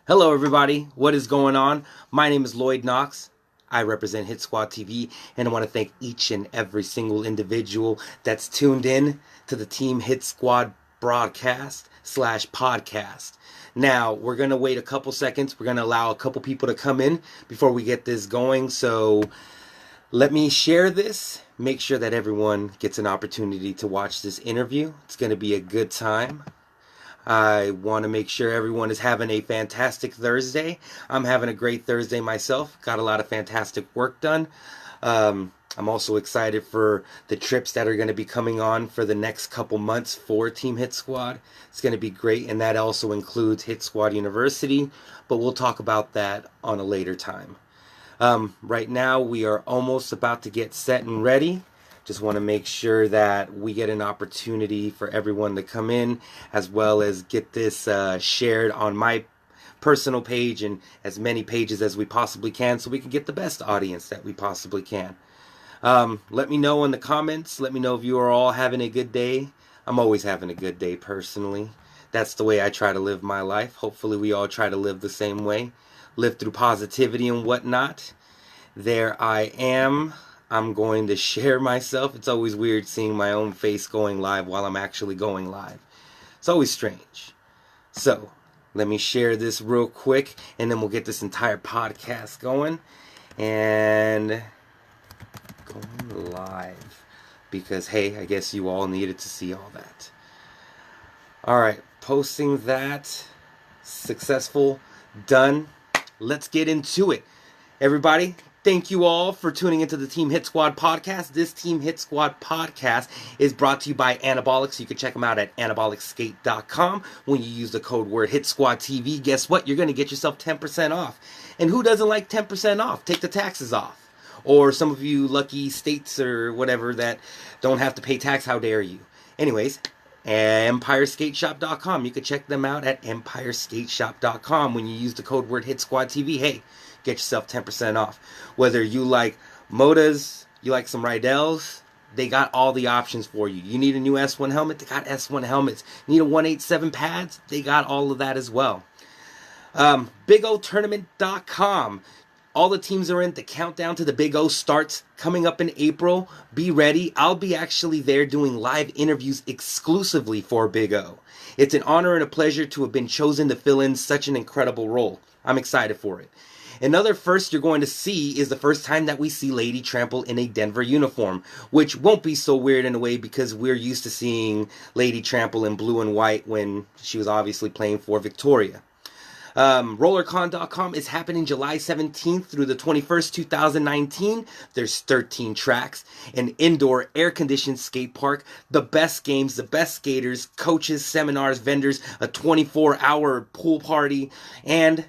Hello everybody, what is going on? My name is Lloyd Knox. I represent Hit Squad TV, and I want to thank each and every single individual that's tuned in to the Team Hit Squad broadcast slash podcast. Now, we're going to wait a couple seconds. We're going to allow a couple people to come in before we get this going. So let me share this. Make sure that everyone gets an opportunity to watch this interview. It's going to be a good time. I want to make sure everyone is having a fantastic Thursday. I'm having a great Thursday myself. Got a lot of fantastic work done. I'm also excited for the trips that are going to be coming on for the next couple months for Team Hit Squad. It's going to be great, and that also includes Hit Squad University, but we'll talk about that on a later time. Right now, we are almost about to get set and ready. Just want to make sure that we get an opportunity for everyone to come in, as well as get this shared on my personal page and as many pages as we possibly can, so we can get the best audience that we possibly can. Let me know in the comments. Let me know if you are all having a good day. I'm always having a good day personally. That's the way I try to live my life. Hopefully we all try to live the same way. Live through positivity and whatnot. There I am. I'm going to share myself. It's always weird seeing my own face going live while I'm actually going live. It's always strange. So, let me share this real quick, and then we'll get this entire podcast going. And going live. Because, hey, I guess you all needed to see all that. Alright, posting that. Successful. Done. Let's get into it. Everybody, thank you all for tuning into the Team Hit Squad podcast. This Team Hit Squad podcast is brought to you by Anabolics. You can check them out at anabolicskate.com. When you use the code word HitSquadTV, guess what? You're going to get yourself 10% off. And who doesn't like 10% off? Take the taxes off. Or some of you lucky states or whatever that don't have to pay tax, how dare you? Anyways, EmpireSkateShop.com. You can check them out at EmpireSkateShop.com. When you use the code word HitSquadTV, hey, get yourself 10% off. Whether you like Modas, you like some Rydels, they got all the options for you. You need a new S1 helmet, they got S1 helmets. Need a 187 pads, they got all of that as well. BigOTournament.com. All the teams are in. The countdown to the Big O starts coming up in April. Be ready. I'll be actually there doing live interviews exclusively for Big O. It's an honor and a pleasure to have been chosen to fill in such an incredible role. I'm excited for it. Another first you're going to see is the first time that we see Lady Trample in a Denver uniform, which won't be so weird in a way because we're used to seeing Lady Trample in blue and white when she was obviously playing for Victoria. RollerCon.com is happening July 17th through the 21st, 2019. There's 13 tracks, an indoor air-conditioned skate park, the best games, the best skaters, coaches, seminars, vendors, a 24-hour pool party, and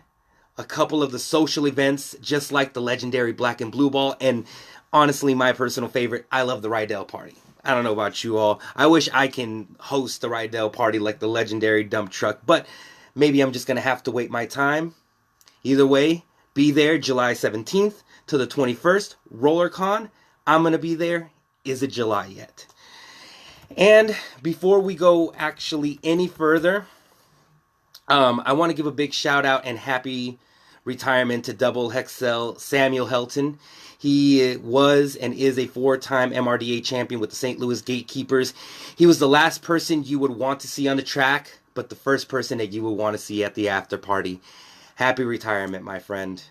a couple of the social events, just like the legendary Black and Blue Ball, and honestly, my personal favorite, I love the Rydell Party. I don't know about you all. I wish I can host the Rydell Party like the legendary dump truck, but maybe I'm just going to have to wait my time. Either way, be there July 17th to the 21st. RollerCon, I'm going to be there. Is it July yet? And before we go actually any further, I want to give a big shout out and happy retirement to Double Hexel Samuel Helton. He was and is a 4-time MRDA champion with the St. Louis Gatekeepers. He was the last person you would want to see on the track, but the first person that you would want to see at the after party. Happy retirement, my friend.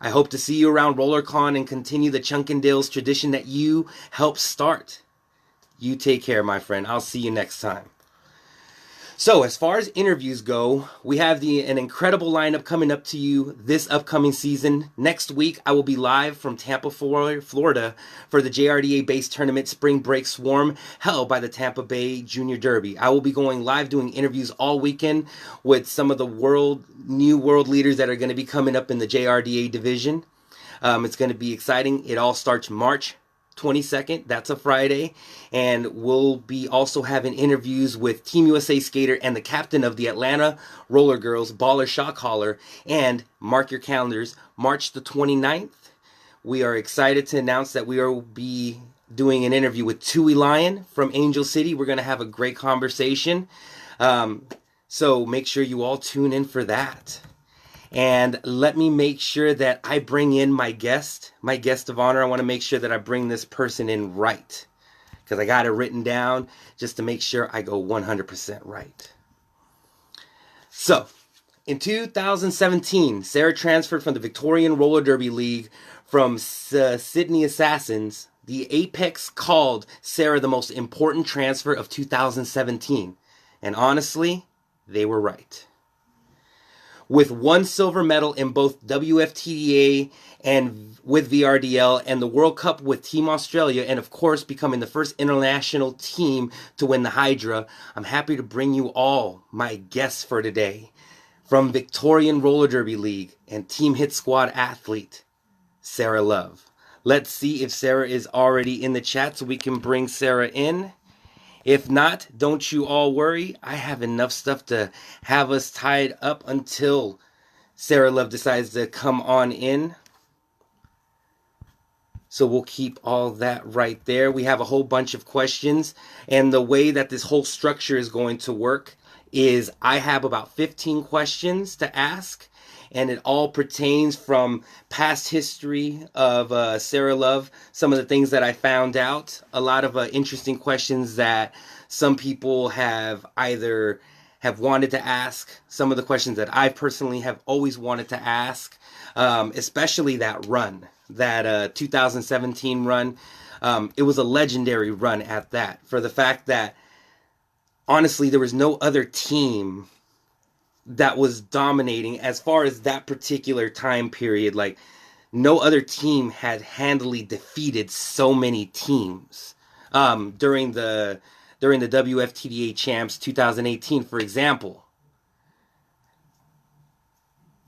I hope to see you around RollerCon and continue the Chunkendales tradition that you helped start. You take care, my friend. I'll see you next time. So, as far as interviews go, we have an incredible lineup coming up to you this upcoming season. Next week, I will be live from Tampa, Florida for the JRDA-based tournament Spring Break Swarm, held by the Tampa Bay Junior Derby. I will be going live doing interviews all weekend with some of the new world leaders that are going to be coming up in the JRDA division. It's going to be exciting. It all starts March 22nd, that's a Friday, and we'll be also having interviews with Team USA skater and the captain of the Atlanta Roller Girls, Baller Shock Holler, and mark your calendars, March the 29th. We are excited to announce that we will be doing an interview with Tui Lion from Angel City. We're going to have a great conversation, so make sure you all tune in for that. And let me make sure that I bring in my guest of honor. I want to make sure that I bring this person in right because I got it written down just to make sure I go 100% right. So, in 2017, Sarah transferred from the Victorian Roller Derby League from Sydney Assassins. The Apex called Sarah the most important transfer of 2017. And honestly, they were right. With one silver medal in both WFTDA and with VRDL and the World Cup with Team Australia, and of course becoming the first international team to win the Hydra, I'm happy to bring you all my guests for today. From Victorian Roller Derby League and Team Hit Squad athlete, Sarah Love. Let's see if Sarah is already in the chat so we can bring Sarah in. If not, don't you all worry. I have enough stuff to have us tied up until Sarah Love decides to come on in. So we'll keep all that right there. We have a whole bunch of questions. And the way that this whole structure is going to work is I have about 15 questions to ask. And it all pertains from past history of Sarah Love, some of the things that I found out, a lot of interesting questions that some people have either have wanted to ask, some of the questions that I personally have always wanted to ask, especially that run, that 2017 run. It was a legendary run at that, for the fact that, honestly, there was no other team that was dominating as far as that particular time period. Like, no other team had handily defeated so many teams during the WFTDA Champs 2018. For example,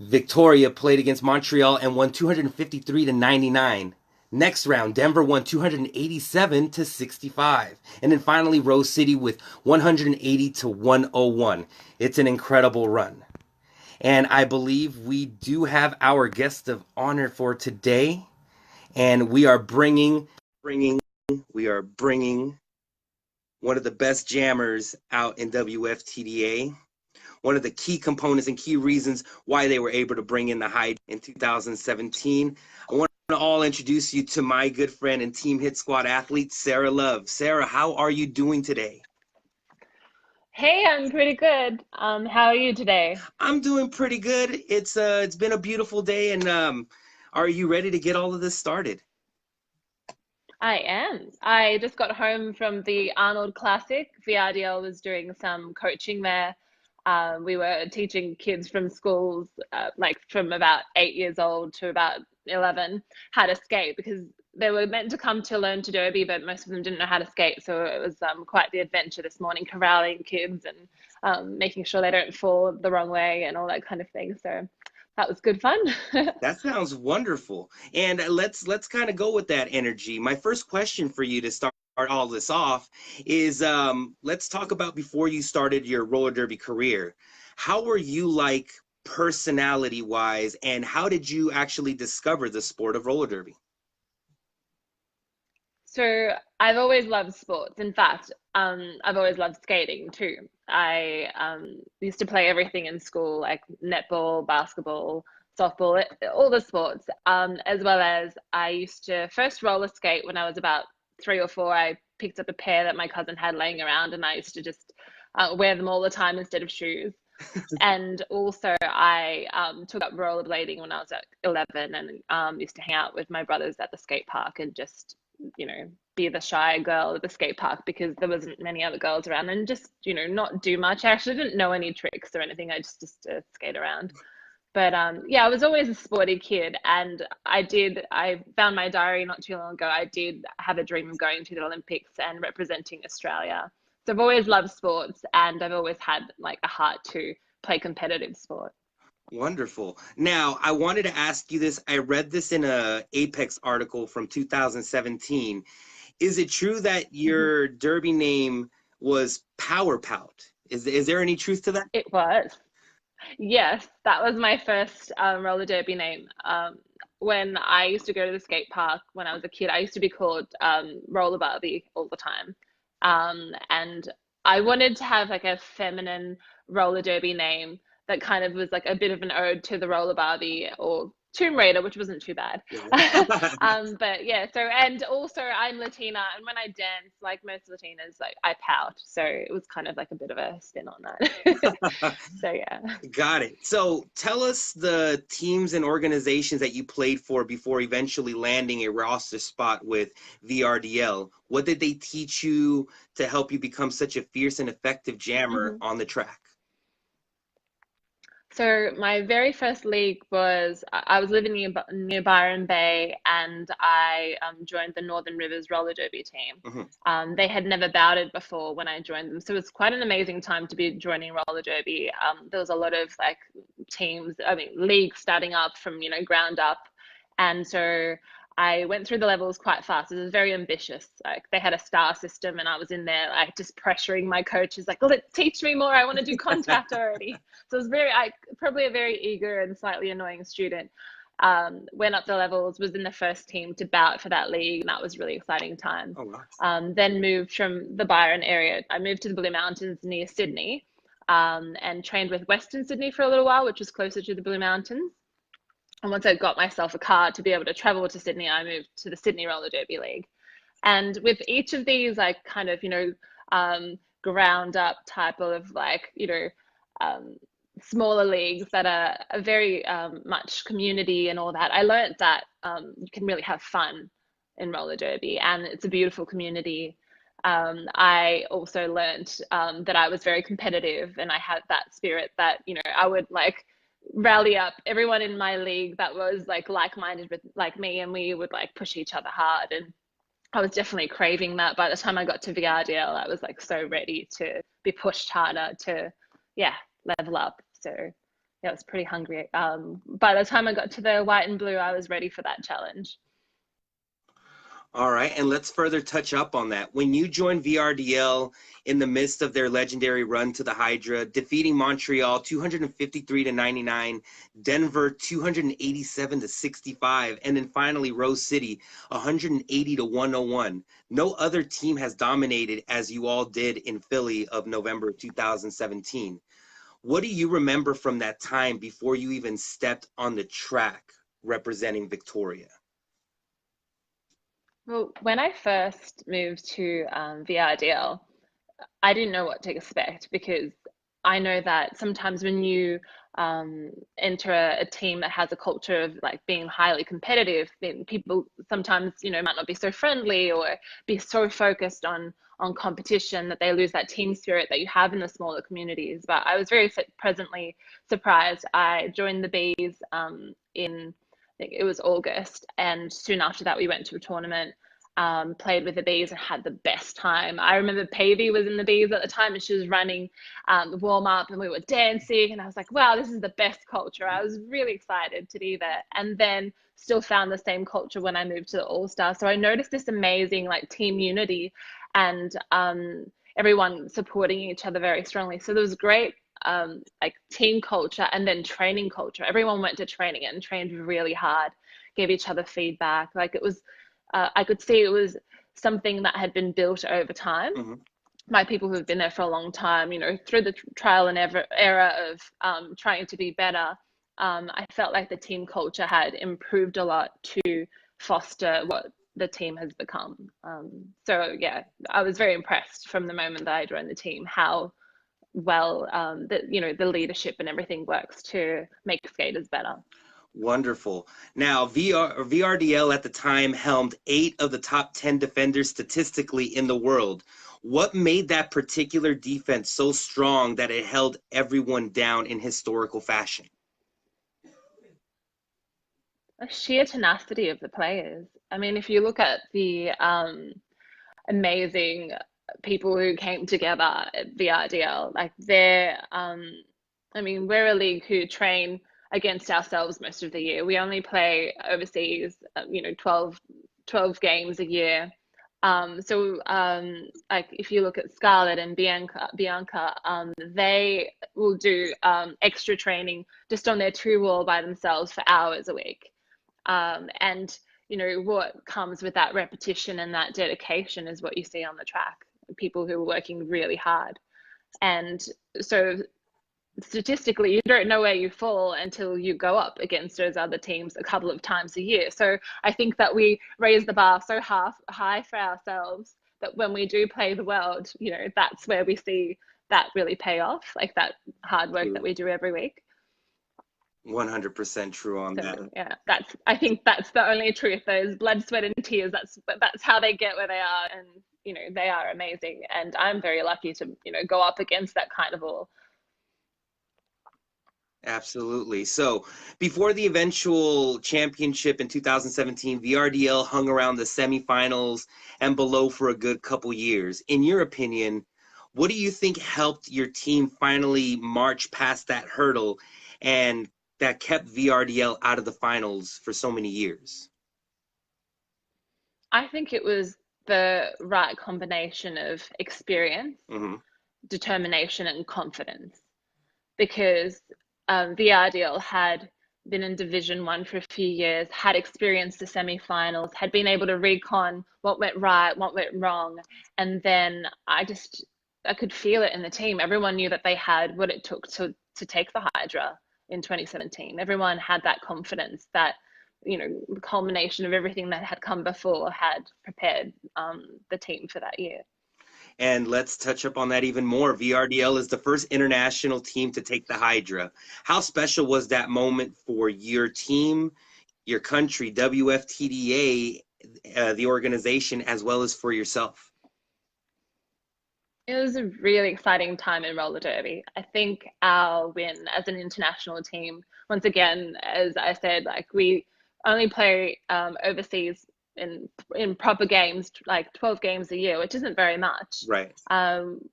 Victoria played against Montreal and won 253-99. Next round, Denver won 287-65. And then finally, Rose City with 180-101. It's an incredible run. And I believe we do have our guest of honor for today. And we are bringing one of the best jammers out in WFTDA. One of the key components and key reasons why they were able to bring in the Hyde in 2017. I want to all introduce you to my good friend and Team Hit Squad athlete, Sarah Love. Sarah, how are you doing today? Hey, I'm pretty good. How are you today? I'm doing pretty good. It's been a beautiful day, and are you ready to get all of this started? I am. I just got home from the Arnold Classic. VRDL was doing some coaching there. We were teaching kids from schools, like from about 8 years old to about 11, how to skate because they were meant to come to learn to derby, but most of them didn't know how to skate. So it was quite the adventure this morning, corralling kids and making sure they don't fall the wrong way and all that kind of thing. So that was good fun. That sounds wonderful. And let's kind of go with that energy. My first question for you to start all this off is let's talk about before you started your roller derby career. How were you like personality wise, and how did you actually discover the sport of roller derby? So I've always loved sports. In fact, I've always loved skating too. I used to play everything in school, like netball, basketball, softball, all the sports, as well as I used to first roller skate when I was about 3 or 4. I picked up a pair that my cousin had laying around, and I used to just wear them all the time instead of shoes. And also, I took up rollerblading when I was at 11 and used to hang out with my brothers at the skate park and just, be the shy girl at the skate park because there wasn't many other girls around and just, not do much. I actually didn't know any tricks or anything. I just skate around. But yeah, I was always a sporty kid, and I found my diary not too long ago. I did have a dream of going to the Olympics and representing Australia. So I've always loved sports, and I've always had like a heart to play competitive sport. Wonderful. Now, I wanted to ask you this. I read this in a Apex article from 2017. Is it true that Mhm. your derby name was Power Pout? Is there any truth to that? It was. Yes, that was my first roller derby name. When I used to go to the skate park when I was a kid, I used to be called Roller Barbie all the time. And I wanted to have like a feminine roller derby name that kind of was like a bit of an ode to the roller Barbie or Tomb Raider, which wasn't too bad. But yeah, so, and also I'm Latina, and when I dance, like most Latinas, like I pout. So it was kind of like a bit of a spin on that. So yeah. Got it. So tell us the teams and organizations that you played for before eventually landing a roster spot with VRDL. What did they teach you to help you become such a fierce and effective jammer on the track? So my very first league was I was living near Byron Bay, and I joined the Northern Rivers roller derby team. They had never bouted before when I joined them, so it was quite an amazing time to be joining roller derby. There was a lot of like teams, I mean leagues starting up from ground up, and so I went through the levels quite fast. It was very ambitious. Like they had a star system, and I was in there like just pressuring my coaches, like, "Well, teach me more. I want to do contact already." So it was probably a very eager and slightly annoying student. Went up the levels, was in the first team to bout for that league, and that was a really exciting time. Oh, nice. Then moved from the Byron area. I moved to the Blue Mountains near Sydney, and trained with Western Sydney for a little while, which was closer to the Blue Mountains. And once I got myself a car to be able to travel to Sydney, I moved to the Sydney Roller Derby League. And with each of these, like kind of, ground up type of like, smaller leagues that are very much community and all that, I learned that you can really have fun in roller derby, and it's a beautiful community. I also learned that I was very competitive, and I had that spirit that, I would like rally up everyone in my league that was like-minded with like me, and we would like push each other hard. And I was definitely craving that. By the time I got to VRDL, I was like so ready to be pushed harder to level up. So yeah, I was pretty hungry. By the time I got to the white and blue, I was ready for that challenge. All right, and let's further touch up on that. When you joined VRDL in the midst of their legendary run to the Hydra, defeating Montreal 253-99, Denver 287-65, and then finally Rose City 180-101. No other team has dominated as you all did in Philly of November 2017. What do you remember from that time before you even stepped on the track representing Victoria? Well, when I first moved to VRDL, I didn't know what to expect, because I know that sometimes when you enter a team that has a culture of like being highly competitive, then people sometimes, might not be so friendly or be so focused on competition that they lose that team spirit that you have in the smaller communities. But I was very presently surprised. I joined the Bees in, I think it was August, and soon after that we went to a tournament, played with the Bees, and had the best time. I remember Pavey was in the Bees at the time, and she was running the warm up, and we were dancing, and I was like, wow, this is the best culture. I was really excited to be there. And then still found the same culture when I moved to the All-Star. So I noticed this amazing like team unity, and everyone supporting each other very strongly. So there was great like team culture, and then training culture. Everyone went to training and trained really hard, gave each other feedback. Like it was, I could see it was something that had been built over time by people who have been there for a long time, through the trial and error of trying to be better. I felt like the team culture had improved a lot to foster what the team has become. So yeah, I was very impressed from the moment that I joined the team, how well the leadership and everything works to make skaters better. Wonderful. Now, VRDL at the time helmed 8 of the top 10 defenders statistically in the world. What made that particular defense so strong that it held everyone down in historical fashion? The sheer tenacity of the players. I mean, if you look at the amazing people who came together at VRDL, like we're a league who train against ourselves most of the year. We only play overseas, 12 games a year. Like if you look at Scarlett and Bianca, they will do extra training just on their 2-wall by themselves for hours a week. And what comes with that repetition and that dedication is what you see on the track. People who are working really hard. And so statistically, you don't know where you fall until you go up against those other teams a couple of times a year. So I think that we raise the bar so high for ourselves that when we do play the world, you know, that's where we see that really pay off, like that hard work that we do every week. 100% true on that. Yeah, I think that's the only truth. Those blood, sweat, and tears. That's how they get where they are, and you know they are amazing. And I'm very lucky to go up against that kind of all. Absolutely. So before the eventual championship in 2017, VRDL hung around the semifinals and below for a good couple years. In your opinion, what do you think helped your team finally march past that hurdle and that kept VRDL out of the finals for so many years? I think it was the right combination of experience, determination, and confidence, because VRDL had been in Division 1 for a few years, had experienced the semi-finals, had been able to recon what went right, what went wrong, and then I could feel it in the team. Everyone knew that they had what it took to take the Hydra in 2017. Everyone had that confidence that, the culmination of everything that had come before had prepared the team for that year. And let's touch up on that even more. VRDL is the first international team to take the Hydra. How special was that moment for your team, your country, WFTDA, the organization, as well as for yourself? It was a really exciting time in roller derby. I think our win as an international team, once again, as I said, like we only play overseas in proper games, like 12 games a year, which isn't very much. Right.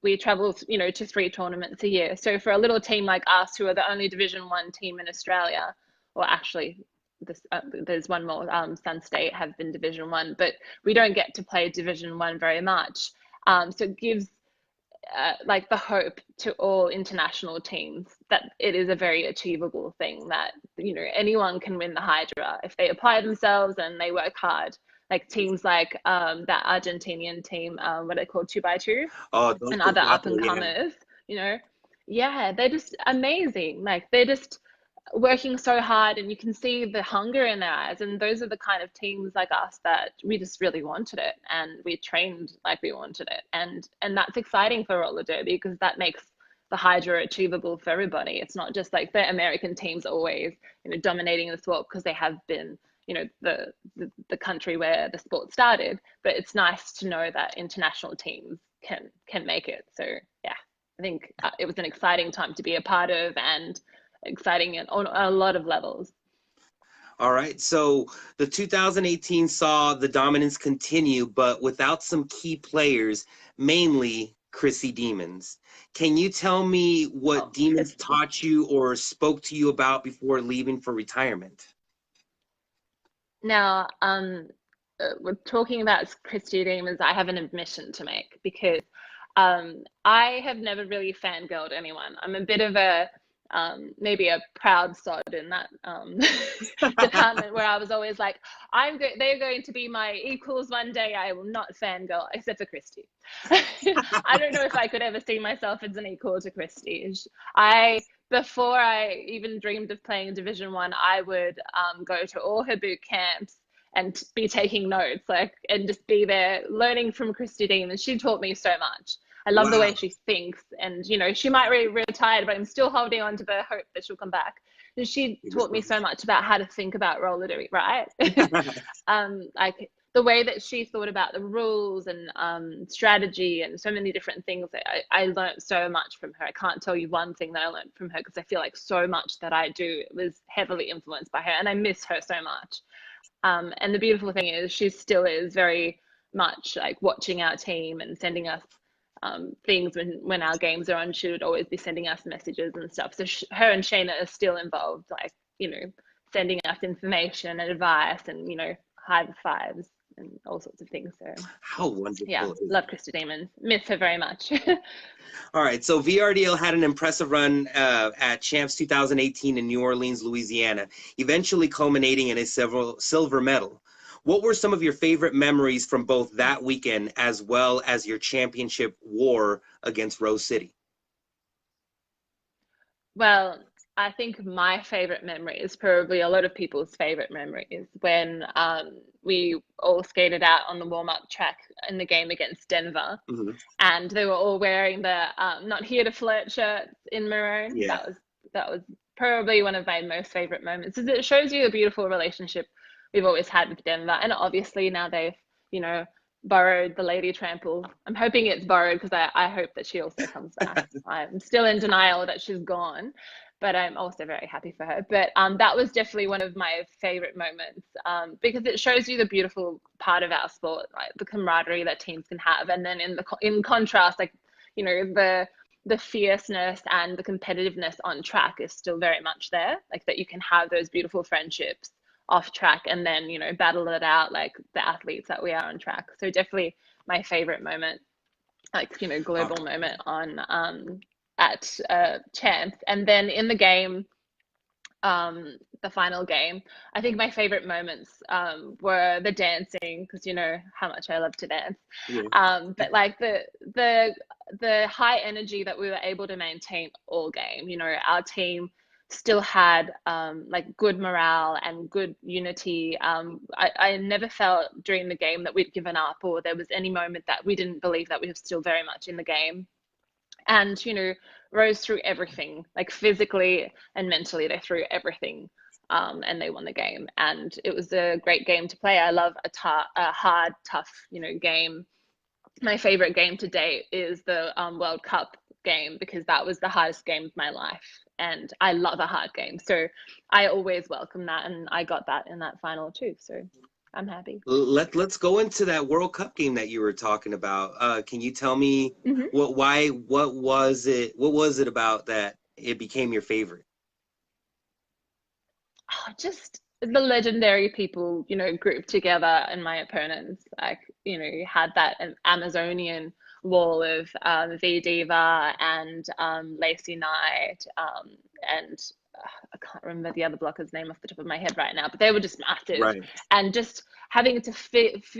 We travel, to 3 tournaments a year. So for a little team like us, who are the only Division 1 team in Australia, or actually there's one more, Sun State have been Division 1, but we don't get to play Division 1 very much. So it gives like the hope to all international teams that it is a very achievable thing, that anyone can win the Hydra if they apply themselves and they work hard. Like teams like that Argentinian team, what are they called, 2x2, and other up and comers, yeah, they're just amazing. Like they're just working so hard, and you can see the hunger in their eyes, and those are the kind of teams like us that we just really wanted it, and we trained like we wanted it, and that's exciting for roller derby, because that makes the Hydra achievable for everybody. It's not just like the American teams always dominating the sport because they have been the country where the sport started, but it's nice to know that international teams can make it. So yeah, I think it was an exciting time to be a part of, and exciting on a lot of levels. All right, so the 2018 saw the dominance continue, but without some key players, mainly Christy Demons. Can you tell me what Demons taught you or spoke to you about before leaving for retirement? Now, we're talking about Christy Demons, I have an admission to make, because I have never really fangirled anyone. I'm a bit of a maybe a proud sod in that department, where I was always like, they're going to be my equals one day. I will not fangirl, except for Christy. I don't know if I could ever see myself as an equal to Christy. Before I even dreamed of playing Division 1, I would go to all her boot camps and be taking notes, and just be there learning from Christy Demons. She taught me so much. I love the way she thinks, and she might be retired, but I'm still holding on to the hope that she'll come back. And she taught me so much about how to think about roller derby, right? Like the way that she thought about the rules and strategy and so many different things. I learned so much from her. I can't tell you one thing that I learned from her, because I feel like so much that I do was heavily influenced by her, and I miss her so much. And the beautiful thing is she still is very much like watching our team and sending us things when our games are on. She would always be sending us messages and stuff. So her and Shayna are still involved, like, sending us information and advice and, high fives and all sorts of things. So how wonderful. Yeah, love Christy Demons. Miss her very much. All right, so VRDL had an impressive run at Champs 2018 in New Orleans, Louisiana, eventually culminating in a silver medal. What were some of your favorite memories from both that weekend as well as your championship war against Rose City? Well, I think my favorite memory is probably a lot of people's favorite memory is when we all skated out on the warm-up track in the game against Denver, Hmm. and they were all wearing the "Not Here to Flirt" shirts in maroon. Yeah. That was probably one of my most favorite moments. Is it shows you the beautiful relationship we've always had with Denver, and obviously now they've you know borrowed the Lady Trample. I'm hoping it's borrowed because I hope that she also comes back. I'm still in denial that she's gone, but I'm also very happy for her. But that was definitely one of my favorite moments because it shows you the beautiful part of our sport, like the camaraderie that teams can have, and then in contrast, like the fierceness and the competitiveness on track is still very much there, like that you can have those beautiful friendships off track and then battle it out like the athletes that we are on track. So definitely my favorite moment, like Uh, global moment on at champs. And then in the game, the final game, I think my favorite moments were the dancing, because you know how much I love to dance. yeah. But like the high energy that we were able to maintain all game. Our team still had like good morale and good unity. I never felt during the game that we'd given up or there was any moment that we didn't believe that we were still very much in the game. And rose through everything, like physically and mentally they threw everything, and they won the game, and it was a great game to play. I love a hard, tough game. My favorite game to date is the World Cup game, because that was the hardest game of my life, and I love a hard game, so I always welcome that, and I got that in that final too, so I'm happy. Let's go into that World Cup game that you were talking about. Can you tell me Hmm. what was it about that it became your favorite? Oh, just the legendary people, grouped together, and my opponents. Like, you had that Amazonian wall of V Diva and Lacey Knight, and I can't remember the other blocker's name off the top of my head right now, but they were just massive, Right. and just having to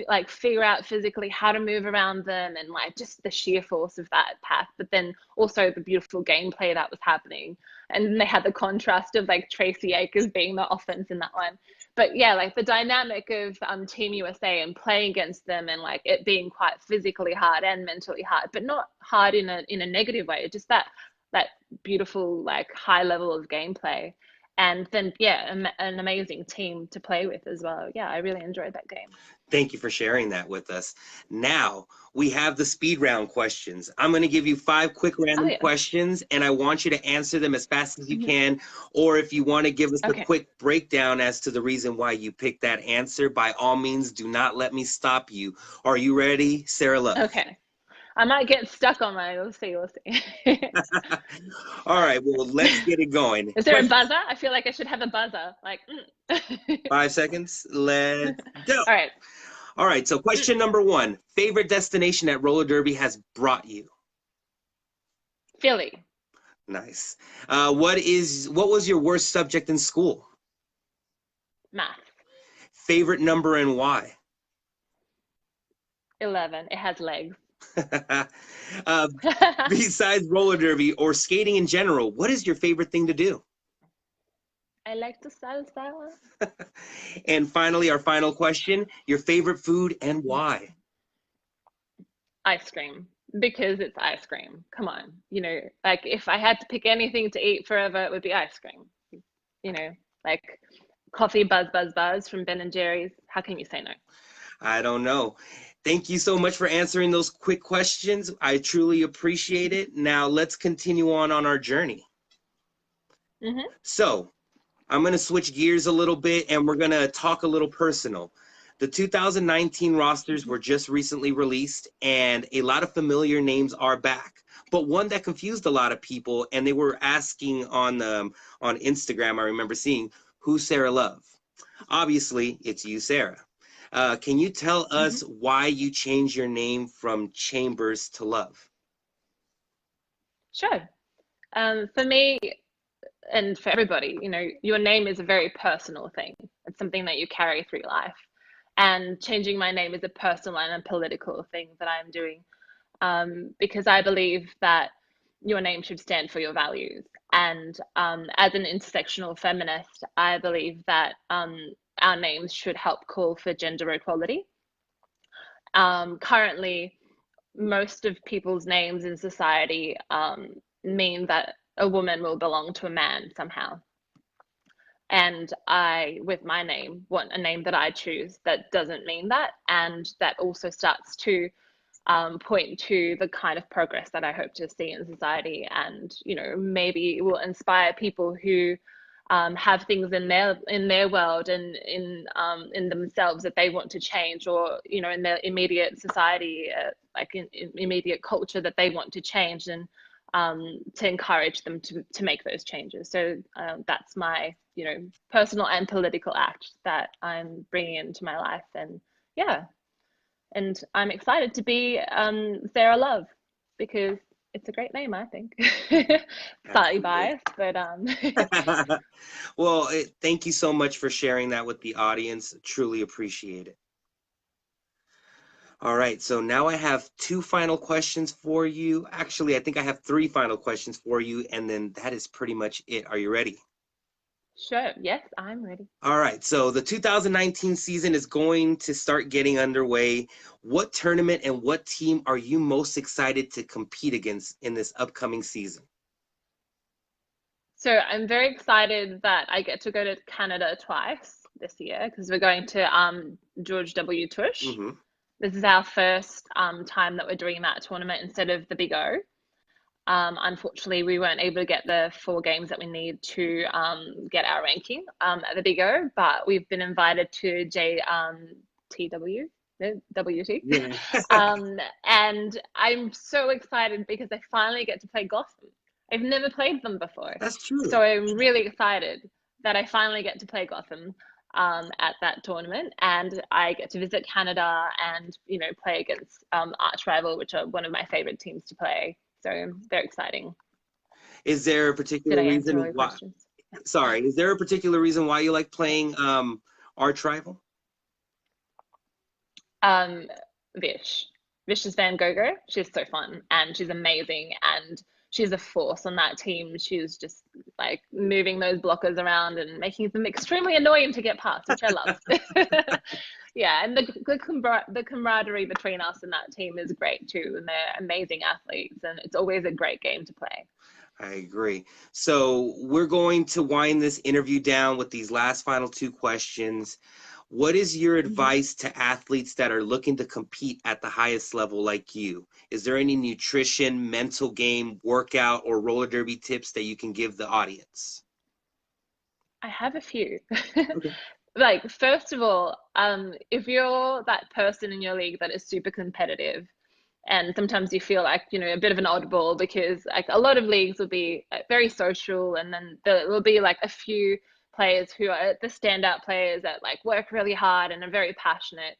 like figure out physically how to move around them, and like just the sheer force of that pack, but then also the beautiful gameplay that was happening. And then they had the contrast of like Tracy Akers being the offense in that one. But yeah, like the dynamic of Team USA and playing against them, and like it being quite physically hard and mentally hard, but not hard in a negative way. Just that beautiful like high level of gameplay, and then yeah, an amazing team to play with as well. Yeah, I really enjoyed that game. Thank you for sharing that with us. Now we have the speed round questions. I'm going to give you 5 quick Oh random yeah. questions, and I want you to answer them as fast as you Hmm. can. Or if you want to give us a Okay. quick breakdown as to the reason why you picked that answer, by all means, do not let me stop you. Are you ready, Sarah Love? Okay. I might get stuck on my. We'll see. We'll see. All right, well, let's get it going. Is there a buzzer? I feel like I should have a buzzer. Like, 5 seconds. Let's go. all right. All right, so question number 1. Favorite destination that roller derby has brought you? Philly. Nice. What was your worst subject in school? Math. Favorite number and why? 11. It has legs. uh, Besides roller derby or skating in general, what is your favorite thing to do? I like to salsa. And finally, our final question, your favorite food and why? Ice cream. Because it's ice cream. Come on. Like if I had to pick anything to eat forever, it would be ice cream. Like coffee buzz buzz buzz from Ben and Jerry's. How can you say no? I don't know. Thank you so much for answering those quick questions. I truly appreciate it. Now let's continue on our journey. Hmm. So I'm going to switch gears a little bit and we're going to talk a little personal. The 2019 rosters were just recently released and a lot of familiar names are back. But one that confused a lot of people, and they were asking on Instagram, I remember seeing, who's Sarah Love? Obviously, it's you, Sarah. Can you tell Hmm. us why you changed your name from Chambers to Love? Sure. For me, and for everybody, your name is a very personal thing. It's something that you carry through life. And changing my name is a personal and a political thing that I'm doing, because I believe that your name should stand for your values. And as an intersectional feminist, I believe that our names should help call for gender equality. Currently, most of people's names in society mean that a woman will belong to a man somehow. And I, with my name, want a name that I choose that doesn't mean that, and that also starts to point to the kind of progress that I hope to see in society, and maybe it will inspire people who have things in their world and in themselves that they want to change, or in their immediate society, like in immediate culture that they want to change, and to encourage them to make those changes. So that's my personal and political act that I'm bringing into my life, and yeah. And I'm excited to be Sarah Love, because it's a great name, I think. Slightly biased, but Well, thank you so much for sharing that with the audience. Truly appreciate it. All right, so now I have 2 final questions for you. Actually, I think I have 3 final questions for you, and then that is pretty much it. Are you ready? Sure. Yes, I'm ready. All right, so the 2019 season is going to start getting underway. What tournament and what team are you most excited to compete against in this upcoming season? So I'm very excited that I get to go to Canada twice this year, because we're going to George W. Tush. Mm-hmm. This is our first time that we're doing that tournament instead of the Big O. Unfortunately, we weren't able to get the 4 games that we need to get our ranking at the Big O, but we've been invited to JTW, WT. Yeah. And I'm so excited because I finally get to play Gotham. I've never played them before. That's true. So I'm really excited that I finally get to play Gotham at that tournament, and I get to visit Canada and play against arch rival, which are one of my favorite teams to play. So very exciting. Is there a particular reason why? Questions? Sorry, is there a particular reason why you like playing arch rival? Vish. Vish is Van Gogh. She's so fun and she's amazing, and she's a force on that team. She's just like moving those blockers around and making them extremely annoying to get past, which I love. Yeah, and the camaraderie between us and that team is great too, and they're amazing athletes, and it's always a great game to play. I agree. So we're going to wind this interview down with these last final 2 questions. What is your advice to athletes that are looking to compete at the highest level like you? Is there any nutrition, mental game, workout, or roller derby tips that you can give the audience? I have a few. Okay. Like, first of all, if you're that person in your league that is super competitive, and sometimes you feel like a bit of an oddball, because like a lot of leagues will be very social, and then there will be like a few players who are the standout players that like work really hard and are very passionate,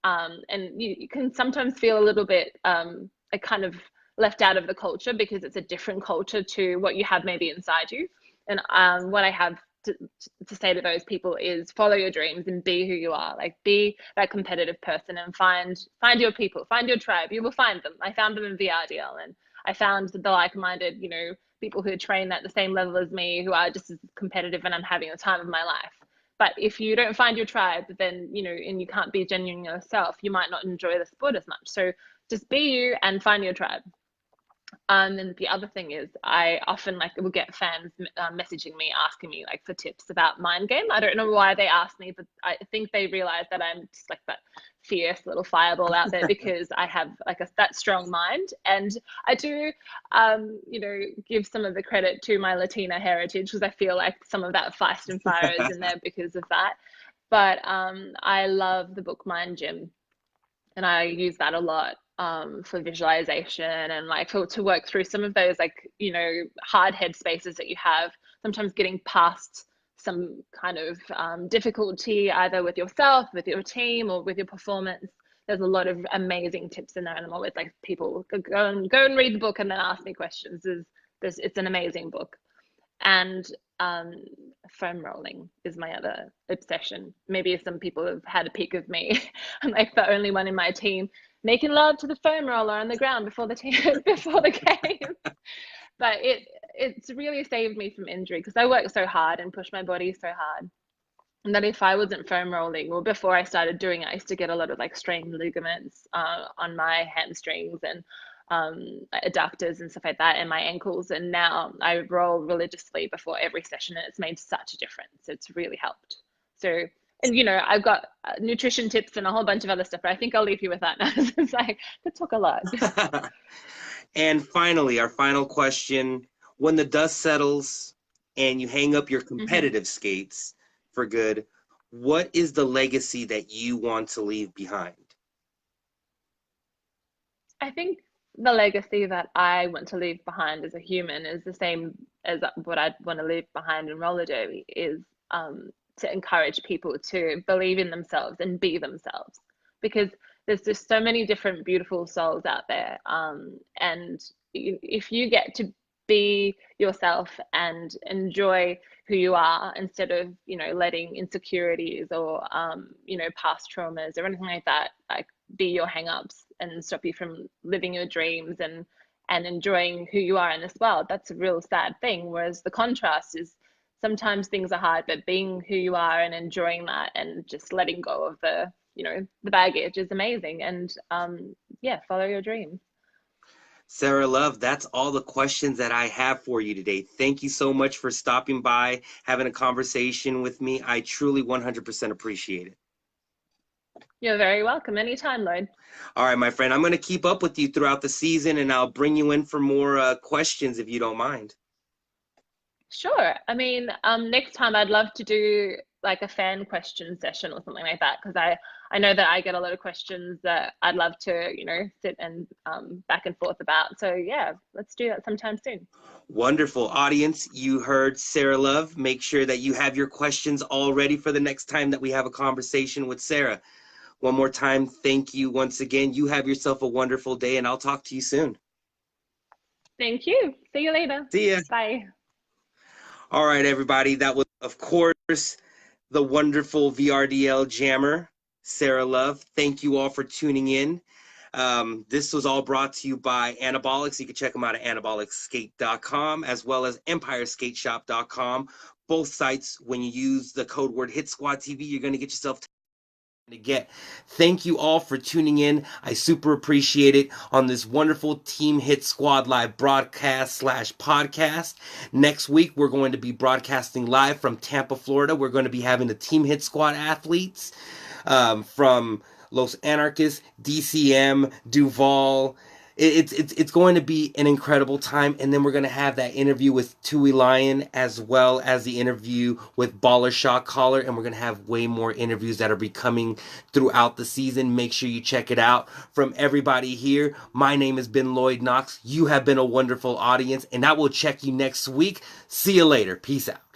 and you can sometimes feel a little bit like kind of left out of the culture, because it's a different culture to what you have maybe inside you. And what I have to say to those people is follow your dreams and be who you are. Like, be that competitive person and find your people, find your tribe. You will find them. I found them in VRDL, and I found the like-minded, people who train at the same level as me, who are just as competitive, and I'm having the time of my life. But if you don't find your tribe, then and you can't be genuine yourself, you might not enjoy the sport as much. So just be you and find your tribe. And the other thing is, I often will get fans messaging me, asking me like for tips about mind game. I don't know why they ask me, but I think they realize that I'm just like that fierce little fireball out there, because I have like that strong mind. And I do, give some of the credit to my Latina heritage, because I feel like some of that feist and fire is in there because of that. But I love the book Mind Gym, and I use that a lot for visualization, and like to work through some of those hard head spaces that you have, sometimes getting past some kind of difficulty, either with yourself, with your team, or with your performance. There's a lot of amazing tips in there, and I'm always like, people go and read the book and then ask me questions. It's an amazing book. And foam rolling is my other obsession. Maybe some people have had a peek of me. I'm like the only one in my team making love to the foam roller on the ground before the game. But it's really saved me from injury because I work so hard and push my body so hard. And that if I wasn't foam rolling, or before I started doing it, I used to get a lot of like strained ligaments on my hamstrings and adductors and stuff like that, and my ankles. And now I roll religiously before every session, and it's made such a difference. It's really helped. So, and I've got nutrition tips and a whole bunch of other stuff, but I think I'll leave you with that now. It's like, I could talk a lot. And finally, our final question: when the dust settles and you hang up your competitive skates for good, what is the legacy that you want to leave behind? I think the legacy that I want to leave behind as a human is the same as what I'd want to leave behind in roller derby, is to encourage people to believe in themselves and be themselves, because there's just so many different beautiful souls out there, and if you get to be yourself and enjoy who you are, instead of letting insecurities or past traumas or anything like that like be your hang-ups and stop you from living your dreams and enjoying who you are in this world. That's a real sad thing. Whereas the contrast is sometimes things are hard, but being who you are and enjoying that and just letting go of the the baggage is amazing. And yeah, follow your dreams. Sarah Love, that's all the questions that I have for you today. Thank you so much for stopping by, having a conversation with me. I truly 100% appreciate it. You're very welcome. Anytime, Lloyd. All right, my friend, I'm going to keep up with you throughout the season, and I'll bring you in for more questions if you don't mind. Sure. I mean, next time I'd love to do like a fan question session or something like that, because I know that I get a lot of questions that I'd love to, sit and back and forth about. So yeah, let's do that sometime soon. Wonderful. Audience, you heard Sarah Love. Make sure that you have your questions all ready for the next time that we have a conversation with Sarah. One more time, thank you once again. You have yourself a wonderful day, and I'll talk to you soon. Thank you. See you later. See ya. Bye. All right, everybody. That was, of course, the wonderful VRDL jammer, Sarah Love. Thank you all for tuning in. This was all brought to you by Anabolics. You can check them out at anabolicskate.com as well as empireskateshop.com. Both sites, when you use the code word HitSquadTV, you're going to get yourself Thank you all for tuning in. I super appreciate it on this wonderful Team Hit Squad live broadcast / podcast. Next week, we're going to be broadcasting live from Tampa, Florida. We're going to be having the Team Hit Squad athletes from Los Anarchists, DCM, Duval. It's going to be an incredible time, and then we're going to have that interview with Tui Lion as well as the interview with Baller Shot Caller, and we're going to have way more interviews that are be coming throughout the season. Make sure you check it out. From everybody here, my name has been Lloyd Knox. You have been a wonderful audience, and I will check you next week. See you later. Peace out.